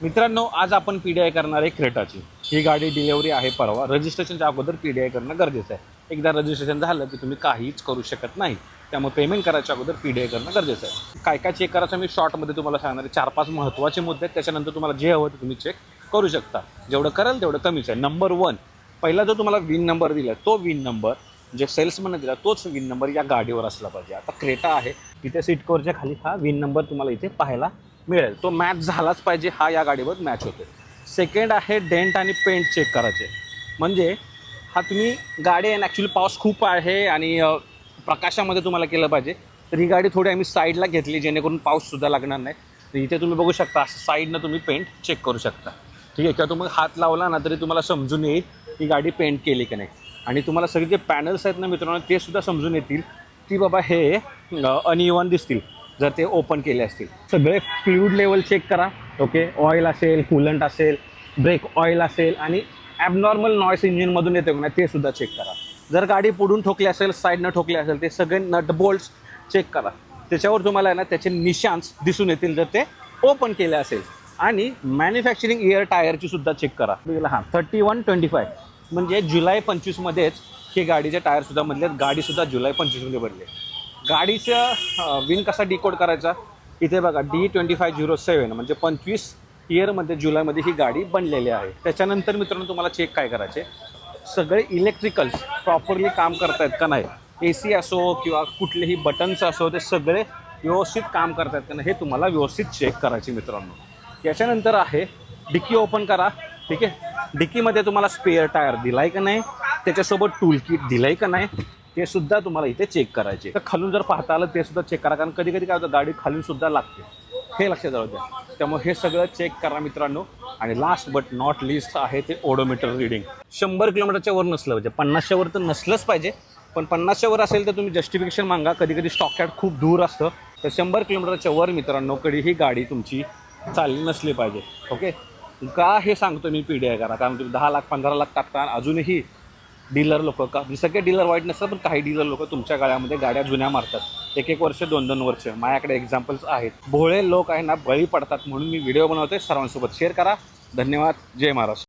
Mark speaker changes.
Speaker 1: मित्रांनो, आज आपण PDI करणार आहे क्रेटाची। ही गाडी डिलिव्हरी आहे परवा। रजिस्ट्रेशनच्या अगोदर PDI करणं गरजेचं आहे। एकदा रजिस्ट्रेशन झालं की तुम्ही काहीच करू शकत नाही, त्यामुळे पेमेंट करायच्या अगोदर PDI करणं गरजेचं आहे। काय काय चेक करायचं मी शॉर्टमध्ये तुम्हाला सांगणार आहे। 4-5 महत्त्वाचे मुद्दे आहेत, त्याच्यानंतर तुम्हाला जे हवं ते तुम्ही चेक करू शकता। जेवढं कराल तेवढं कमीच आहे। नंबर 1, पहिला जो तुम्हाला विन नंबर दिला तो विन नंबर जे सेल्समनने दिला तोच विन नंबर या गाडीवर असला पाहिजे। आता क्रेटा आहे, तिथे सीट कव्हरच्या खाली हा विन नंबर तुम्हाला इथे पाहायला मिळेल, तो मॅच झालाच पाहिजे, हा या गाडीवर मॅच होतो। सेकंड आहे डेंट आणि पेंट चेक करायचे। म्हणजे हा तुम्ही गाडी आहे ॲक्च्युली पाऊस खूप आहे आणि प्रकाशामध्ये तुम्हाला केलं पाहिजे, तर ही गाडी थोडी आम्ही साईडला घेतली जेणेकरून पाऊससुद्धा लागणार नाही। तर इथे तुम्ही बघू शकता साईडनं तुम्ही पेंट चेक करू शकता, ठीक आहे। किंवा तुम्ही हात लावला ना तरी तुम्हाला समजून येईल ही गाडी पेंट केली की नाही। आणि तुम्हाला सगळे जे पॅनल्स आहेत ना मित्रांनो, ते सुद्धा समजून येतील की बाबा हे अनइवन दिसतील जर ते ओपन केले असतील। सगळे फ्लुइड लेवल चेक करा, ओके। ऑइल असेल, कूलंट असेल, ब्रेक ऑइल असेल आणि ॲबनॉर्मल नॉईस इंजिनमधून येते का नाही ते सुद्धा चेक करा। जर गाडी पुढून ठोकली असेल, साईडनं ठोकली असेल, ते सगळे नट बोल्ट्स चेक करा। त्याच्यावर तुम्हाला आहे ना त्याचे निशान्स दिसून येतील जर ते ओपन केले असेल। आणि मॅन्युफॅक्चरिंग इयर टायरची सुद्धा चेक करा। हां, 31-25 म्हणजे जुलै 25मध्येच हे गाडीचे टायरसुद्धा बदले आहेत। गाडीसुद्धा जुलै 25मध्ये बदले। गाडीचं विन कसा डिकोड करायचा, इथे बघा D2507 म्हणजे 25 इयरमध्ये जुलैमध्ये ही गाडी बनलेली आहे। त्याच्यानंतर मित्रांनो तुम्हाला चेक काय करायचे, सगळे इलेक्ट्रिकल्स प्रॉपरली काम करत आहेत का नाही, AC असो किंवा कुठलेही बटन्स असो, ते सगळे व्यवस्थित काम करत आहेत का नाही हे तुम्हाला व्यवस्थित चेक करायचे मित्रांनो। याच्यानंतर आहे डिक्की ओपन करा, ठीक आहे। डिक्कीमध्ये तुम्हाला स्पेअर टायर दिला आहे का नाही, त्याच्यासोबत टूल किट दिलं आहे का नाही, ते सुद्धा तुम्हाला इथे चेक करायचे। तर खालून जर पाहता आलं ते सुद्धा चेक करा, कारण कधी कधी काय होतं गाडी खालून सुद्धा लागते, हे लक्षात राहू द्या। त्यामुळे हे सगळं चेक करा मित्रांनो। आणि लास्ट बट नॉट लिस्ट आहे ते ओडोमीटर रीडिंग। 100 किलोमीटरच्या वर नसलं पाहिजे, 50च्या वर तर नसलंच पाहिजे, पण 50च्या वर असेल तर तुम्ही जस्टिफिकेशन मागा। कधी कधी स्टॉक यार्ड खूप दूर असतं, तर 100 किलोमीटरच्या वर मित्रांनो कधी ही गाडी तुमची चालली नसली पाहिजे, ओके। का हे सांगतो मी PDI करा, कारण तुम्ही 10 लाख 15 लाख टाकता अजूनही डीलर लोक का, सगळे डीलर वाईट नसतात, पण काही डीलर लोक तुमच्या गाड्यामध्ये गाड्या जुन्या मारतात, 1-1 वर्ष 2-2 वर्ष। माझ्याकडे एक्झाम्पल्स आहेत। भोळे लोक आहे ना बळी पडतात, म्हणून मी व्हिडिओ बनवतोय। सर्वांसोबत शेअर करा। धन्यवाद। जय महाराष्ट्र।